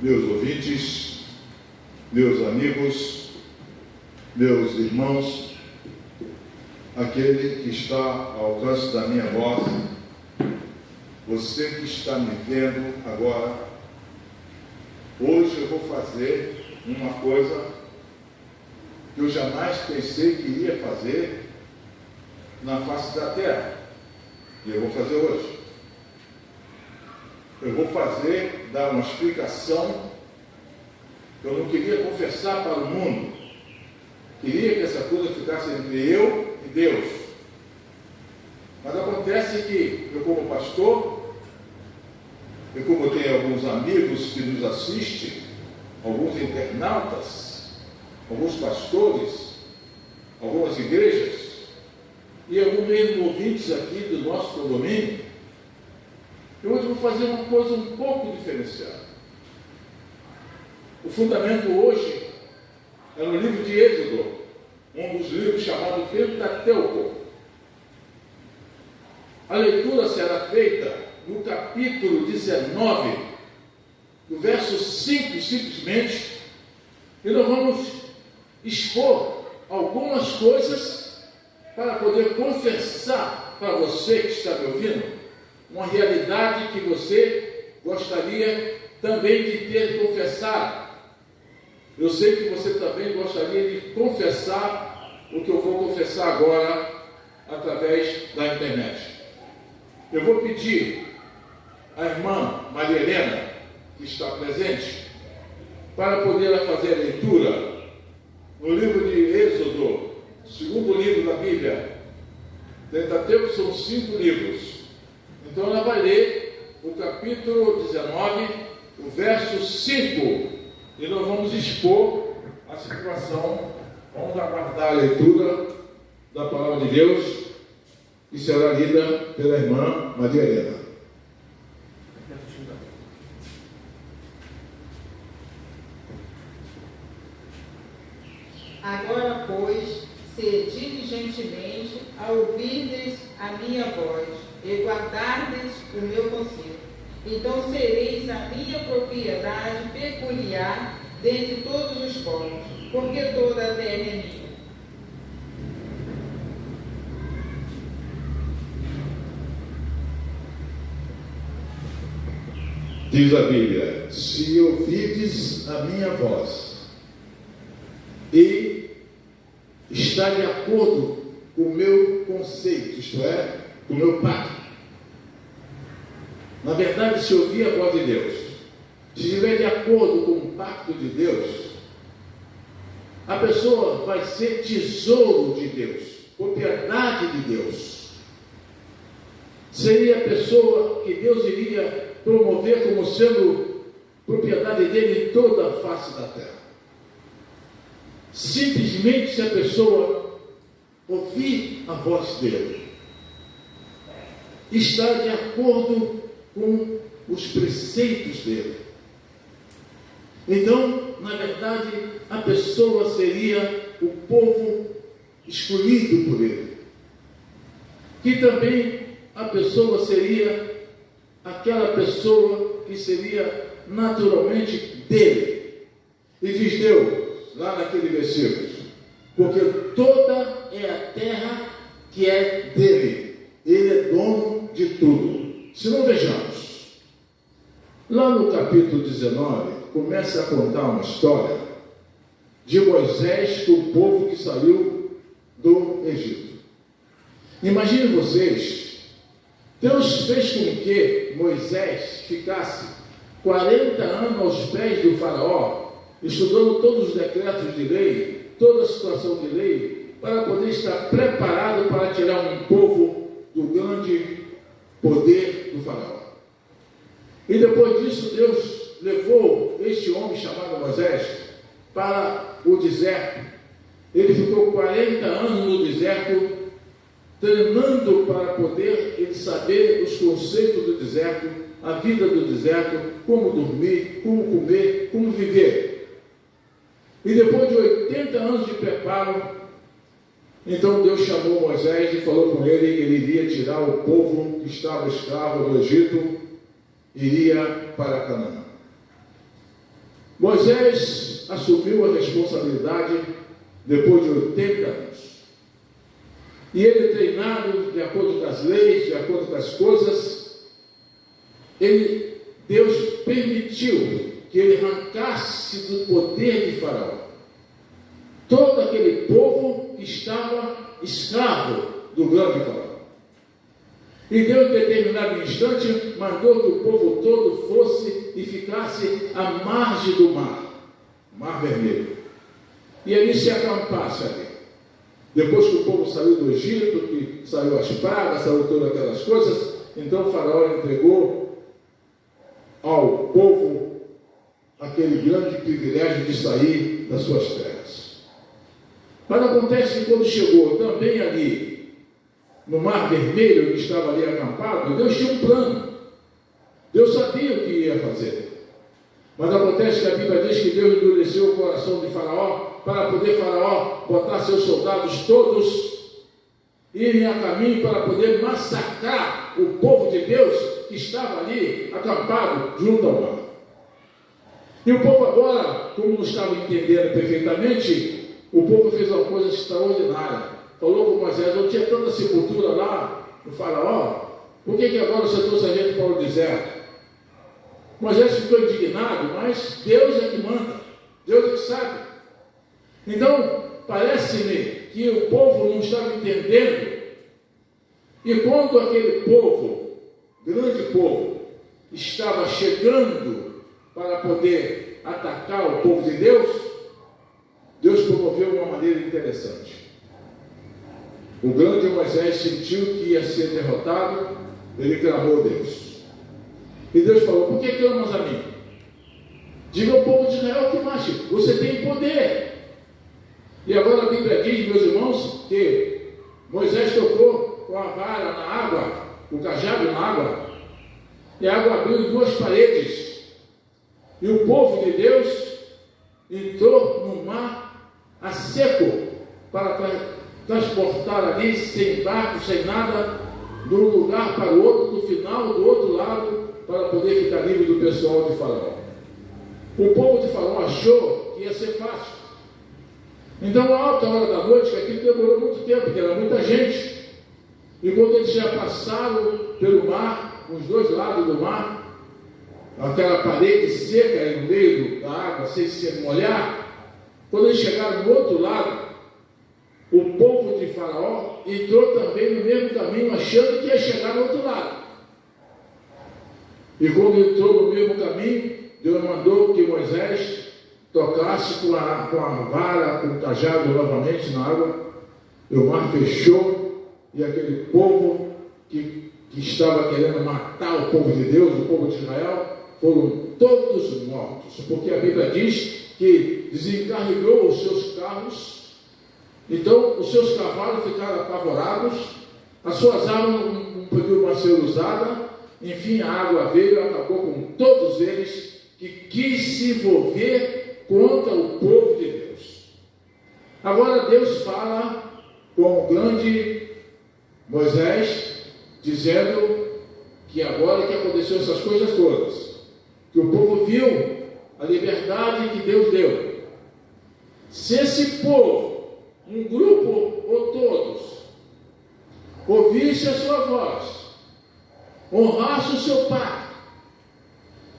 meus ouvintes, meus amigos, meus irmãos, aquele que está ao alcance da minha voz, você que está me vendo agora. Hoje eu vou fazer uma coisa que eu jamais pensei que iria fazer na face da terra, e eu vou fazer hoje. Eu vou dar uma explicação que eu não queria confessar para o mundo. Queria que essa coisa ficasse entre eu e Deus. Mas acontece que eu, como pastor, e como tenho alguns amigos que nos assistem, alguns internautas, alguns pastores, algumas igrejas, e alguns mesmo ouvintes aqui do nosso condomínio, eu hoje vou fazer uma coisa um pouco diferenciada. O fundamento hoje é no livro de Êxodo, um dos livros chamado Pentateuco. A leitura será feita no capítulo 19, do verso 5, simplesmente, e nós vamos expor algumas coisas para poder confessar para você que está me ouvindo uma realidade que você gostaria também de ter confessado. Eu sei que você também gostaria de confessar o que eu vou confessar agora através da internet. Eu vou pedir à irmã Maria Helena, que está presente, para poder fazer a leitura no livro de Êxodo, segundo livro da Bíblia. Pentateuco são 5 livros. Então ela vai ler o capítulo 19, o verso 5, e nós vamos expor a situação. Vamos aguardar a leitura da palavra de Deus, que será lida pela irmã Maria Helena. Agora, pois, sede diligentemente a ouvirdes a minha voz e guardardes o meu conselho. Então sereis a minha propriedade peculiar dentre todos os povos, porque toda a terra é minha. Diz a Bíblia: se ouvirdes a minha voz e está de acordo com o meu conceito, isto é, com o meu pacto. Na verdade, se ouvir a voz de Deus, se estiver de acordo com o pacto de Deus, a pessoa vai ser tesouro de Deus, propriedade de Deus. Seria a pessoa que Deus iria promover como sendo propriedade dele em toda a face da terra. Simplesmente se a pessoa ouvir a voz dele, está de acordo com os preceitos dele. Então, na verdade, a pessoa seria o povo escolhido por ele. Que também a pessoa seria aquela pessoa que seria naturalmente dele. E diz Deus, lá naquele versículo, porque toda é a terra que é dele, ele é dono de tudo. Se não vejamos, lá no capítulo 19, começa a contar uma história de Moisés com o povo que saiu do Egito. Imagine vocês, Deus fez com que Moisés ficasse 40 anos aos pés do faraó, estudando todos os decretos de lei, toda a situação de lei, para poder estar preparado para tirar um povo do grande poder do faraó. E depois disso, Deus levou este homem chamado Moisés para o deserto. Ele ficou 40 anos no deserto, treinando para poder ele saber os conceitos do deserto, a vida do deserto, como dormir, como comer, como viver. E depois de 80 anos de preparo, então Deus chamou Moisés e falou com ele que ele iria tirar o povo que estava escravo do Egito, iria para Canaã. Moisés assumiu a responsabilidade depois de 80 anos. E ele, treinado de acordo com as leis, de acordo com as coisas, Deus permitiu que ele arrancasse do poder de Faraó todo aquele povo que estava escravo do grande Faraó. E Deus, em determinado instante, mandou que o povo todo fosse e ficasse à margem do Mar Vermelho. E ali se acampasse ali. Depois que o povo saiu do Egito, que saiu as pragas, saiu todas aquelas coisas, então o Faraó entregou ao povo aquele grande privilégio de sair das suas terras. Mas acontece que quando chegou também ali, no Mar Vermelho, que estava ali acampado, Deus tinha um plano. Deus sabia o que ia fazer. Mas acontece que a Bíblia diz que Deus endureceu o coração de Faraó, para poder Faraó botar seus soldados todos irem a caminho para poder massacrar o povo de Deus que estava ali acampado junto ao mar. E o povo agora, como não estava entendendo perfeitamente, o povo fez uma coisa extraordinária. Falou com Moisés: não tinha tanta sepultura lá no Faraó, por que agora você trouxe a gente para o deserto? Moisés ficou indignado, mas Deus é que manda, Deus é que sabe. Então, parece-me que o povo não estava entendendo. E quando aquele povo, grande povo, estava chegando para poder atacar o povo de Deus, Deus promoveu uma maneira interessante. O grande Moisés sentiu que ia ser derrotado, ele clamou a Deus. E Deus falou: por que clamas a mim? Diga ao povo de Israel que marche, você tem poder. E agora a Bíblia diz, meus irmãos, que Moisés tocou com a vara na água, o cajado na água, e a água abriu em duas paredes. E o povo de Deus entrou no mar a seco para transportar ali, sem barco, sem nada, de um lugar para o outro, do final do outro lado, para poder ficar livre do pessoal de Faraó. O povo de Faraó achou que ia ser fácil. Então, a alta hora da noite, que aquilo demorou muito tempo, porque era muita gente. E quando eles já passaram pelo mar, os dois lados do mar, aquela parede seca aí no meio da água, sem se molhar, quando eles chegaram do outro lado, o povo de Faraó entrou também no mesmo caminho, achando que ia chegar do outro lado. E quando entrou no mesmo caminho, Deus mandou que Moisés tocasse com a vara, com o cajado novamente na água, e o mar fechou, e aquele povo que estava querendo matar o povo de Deus, o povo de Israel, foram todos mortos, porque a Bíblia diz que desencarregou os seus carros. Então os seus cavalos ficaram apavorados, as suas armas não podiam mais ser usadas. Enfim, a água veio e acabou com todos eles que quis se envolver contra o povo de Deus. Agora Deus fala com o grande Moisés, dizendo que agora que aconteceu essas coisas todas, que o povo viu a liberdade que Deus deu. Se esse povo, um grupo ou todos, ouvisse a sua voz, honrasse o seu pacto,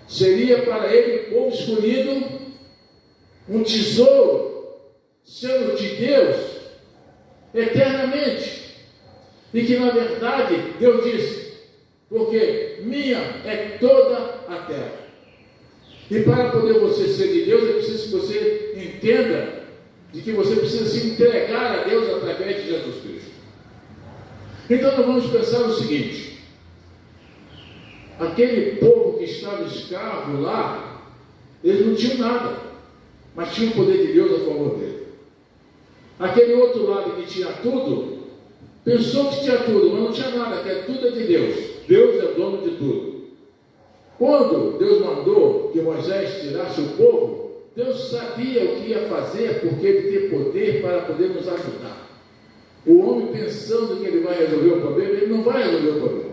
seria para ele, povo escolhido, um tesouro, sendo de Deus, eternamente. E que na verdade, Deus disse, porque minha é toda a terra. E para poder você ser de Deus, é preciso que você entenda de que você precisa se entregar a Deus através de Jesus Cristo. Então nós vamos pensar o seguinte: aquele povo que estava escravo lá, eles não tinham nada, mas tinham o poder de Deus a favor dele. Aquele outro lado que tinha tudo, pensou que tinha tudo, mas não tinha nada, que tudo é de Deus. Deus é dono de tudo. Quando Deus mandou que Moisés tirasse o povo, Deus sabia o que ia fazer, porque ele tem poder para poder nos ajudar. O homem pensando que ele vai resolver o problema, ele não vai resolver o problema.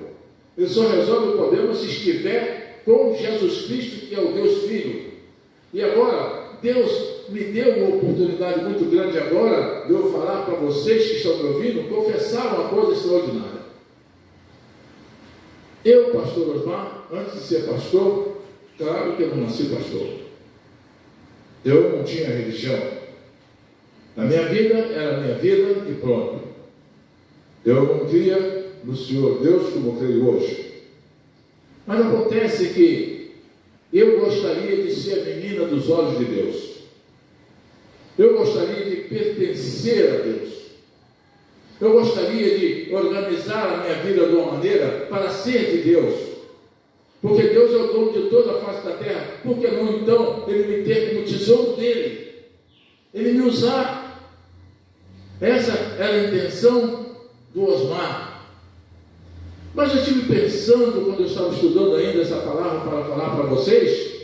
Ele só resolve o problema se estiver com Jesus Cristo, que é o Deus Filho. E agora, Deus me deu uma oportunidade muito grande agora de eu falar para vocês que estão me ouvindo, confessar uma coisa extraordinária. Eu, pastor Osmar, antes de ser pastor, claro que eu não nasci pastor. Eu não tinha religião. A minha vida era a minha vida e pronto. Eu não cria no Senhor Deus como eu creio hoje. Mas acontece que eu gostaria de ser a menina dos olhos de Deus. Eu gostaria de pertencer a Deus. Eu gostaria de organizar a minha vida de uma maneira para ser de Deus. Porque Deus é o dono de toda a face da terra. Por que não então Ele me ter como tesouro dele? Ele me usar. Essa era a intenção do Osmar. Mas eu estive pensando, quando eu estava estudando ainda essa palavra para falar para vocês,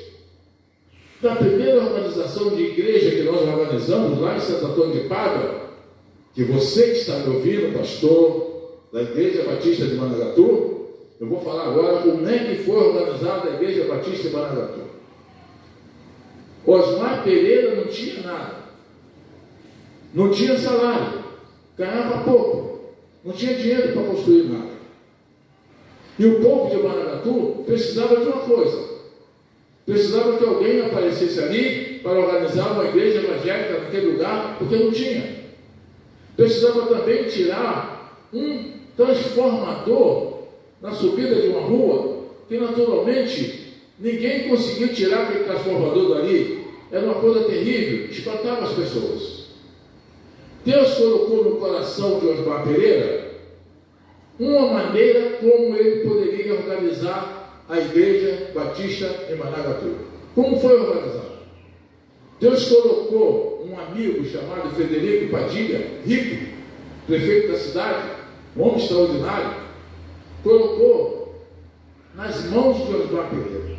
da primeira organização de igreja que nós organizamos lá em Santo Antônio de Pádua, que você que está me ouvindo, pastor da Igreja Batista de Managatu, eu vou falar agora como é que foi organizada a Igreja Batista de Managatu. Osmar Pereira não tinha nada, não tinha salário, ganhava pouco, não tinha dinheiro para construir nada. E o povo de Managatu precisava de uma coisa: precisava que alguém aparecesse ali para organizar uma igreja evangélica naquele lugar, porque não tinha. Precisava também tirar um transformador na subida de uma rua, que naturalmente ninguém conseguiu tirar aquele transformador dali. Era uma coisa terrível, espantava as pessoas. Deus colocou no coração de Osmar Pereira uma maneira como ele poderia organizar a Igreja Batista em Managatu. Como foi organizado? Deus colocou um amigo chamado Frederico Padilha, rico, prefeito da cidade, um homem extraordinário, colocou nas mãos de Osmar Pereira.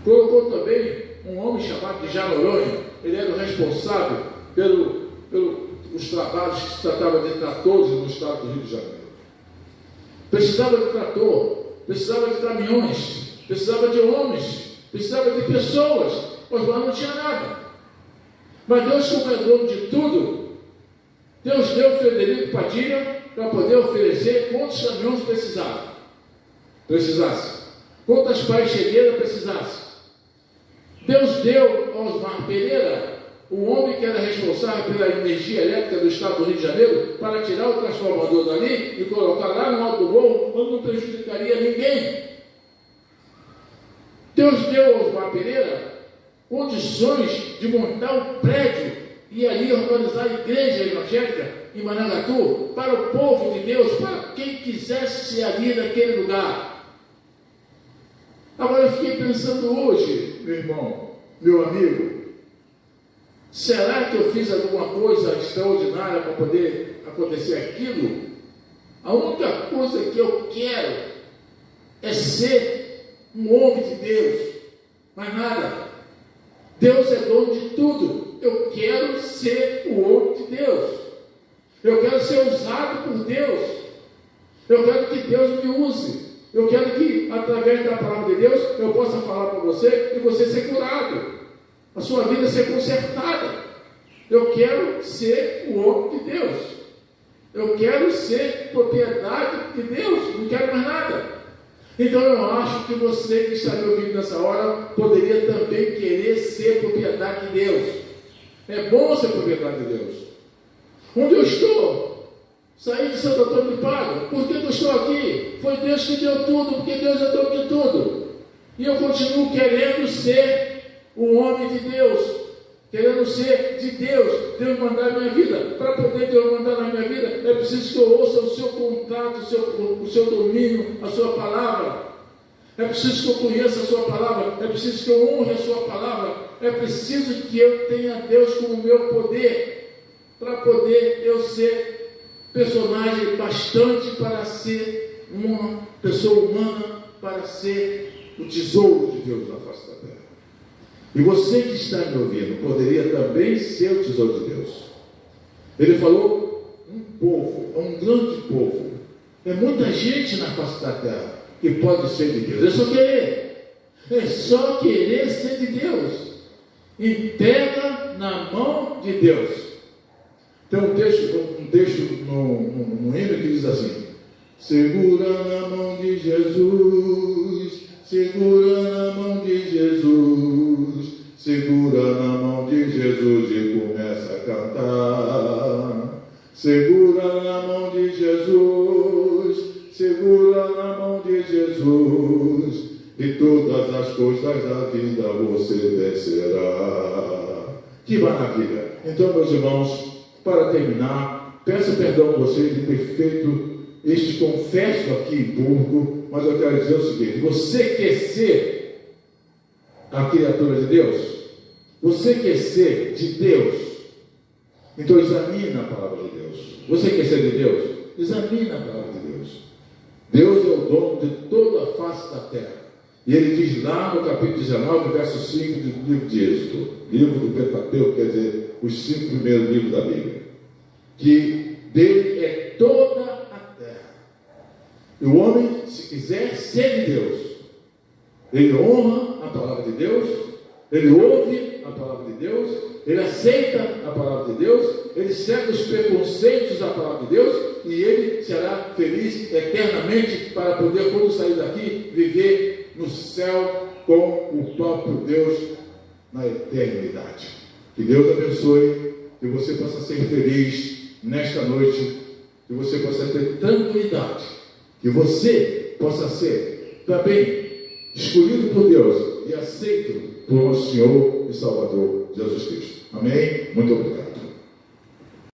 Colocou também um homem chamado de Janoronha. Ele era o responsável pelos trabalhos que se tratava de tratores no estado do Rio de Janeiro. Precisava de trator, precisava de caminhões, precisava de homens, precisava de pessoas. Osmar não tinha nada. Mas Deus, como é dono de tudo, Deus deu Frederico Padilha para poder oferecer quantos caminhões precisasse, quantas paixeiras precisasse. Deus deu a Osmar Pereira, o homem que era responsável pela energia elétrica do estado do Rio de Janeiro, para tirar o transformador dali e colocar lá no alto morro, onde não prejudicaria ninguém. Deus deu a Osmar Pereira condições de montar um prédio e ali organizar a igreja evangélica em Managatu para o povo de Deus, para quem quisesse ser ali naquele lugar. Agora eu fiquei pensando hoje, meu irmão, meu amigo, será que eu fiz alguma coisa extraordinária para poder acontecer aquilo? A única coisa que eu quero é ser um homem de Deus, mais nada. Deus é dono de tudo. Eu quero ser o homem de Deus. Eu quero ser usado por Deus. Eu quero que Deus me use. Eu quero que, através da palavra de Deus, eu possa falar para você e você ser curado. A sua vida ser consertada. Eu quero ser o homem de Deus. Eu quero ser propriedade de Deus. Não quero mais nada. Então eu acho que você que está me ouvindo nessa hora poderia também querer ser propriedade de Deus. É bom ser propriedade de Deus. Onde eu estou? Saí de Santo Antônio de Pádua. Por que eu estou aqui? Foi Deus que deu tudo, porque Deus é dono de tudo. E eu continuo querendo ser um homem de Deus. Querendo ser de Deus. Deus mandar na minha vida. Para poder Deus mandar na minha vida, é preciso que eu ouça o seu contrato, o seu domínio, a sua palavra. É preciso que eu conheça a sua palavra. É preciso que eu honre a sua palavra. É preciso que eu tenha Deus como meu poder, para poder eu ser personagem bastante para ser uma pessoa humana, para ser o tesouro de Deus na face da terra. E você que está me ouvindo poderia também ser o tesouro de Deus. Ele falou um povo, um grande povo. É muita gente na face da terra que pode ser de Deus. É só querer. É só querer ser de Deus. entrega na mão de Deus. Tem um texto no hino que diz assim: segura na mão de Jesus, segura na mão de Jesus, segura na mão de Jesus e começa a cantar. Segura na mão de Jesus, segura na mão de Jesus, e todas as coisas da vida você vencerá. Que maravilha! Então, meus irmãos, para terminar, peço perdão a vocês de ter feito este confesso aqui em público, mas eu quero dizer o seguinte: você quer ser a criatura de Deus? Você quer ser de Deus? Então examina a palavra de Deus. Você quer ser de Deus? Examina a palavra de Deus. Deus é o dono de toda a face da terra. E ele diz lá no capítulo 19, verso 5 do livro de Êxodo, livro do Pentateuco, quer dizer, os 5 primeiros livros da Bíblia, que dele é toda a terra. E o homem, se quiser ser de Deus, ele honra a palavra de Deus, ele ouve a palavra de Deus, ele aceita a palavra de Deus, ele segue os preconceitos da palavra de Deus, e ele será feliz eternamente para poder, quando sair daqui, viver no céu com o próprio Deus na eternidade. Que Deus abençoe, que você possa ser feliz nesta noite, que você possa ter tranquilidade, que você possa ser também escolhido por Deus e aceito por nosso Senhor e Salvador Jesus Cristo. Amém? Muito obrigado.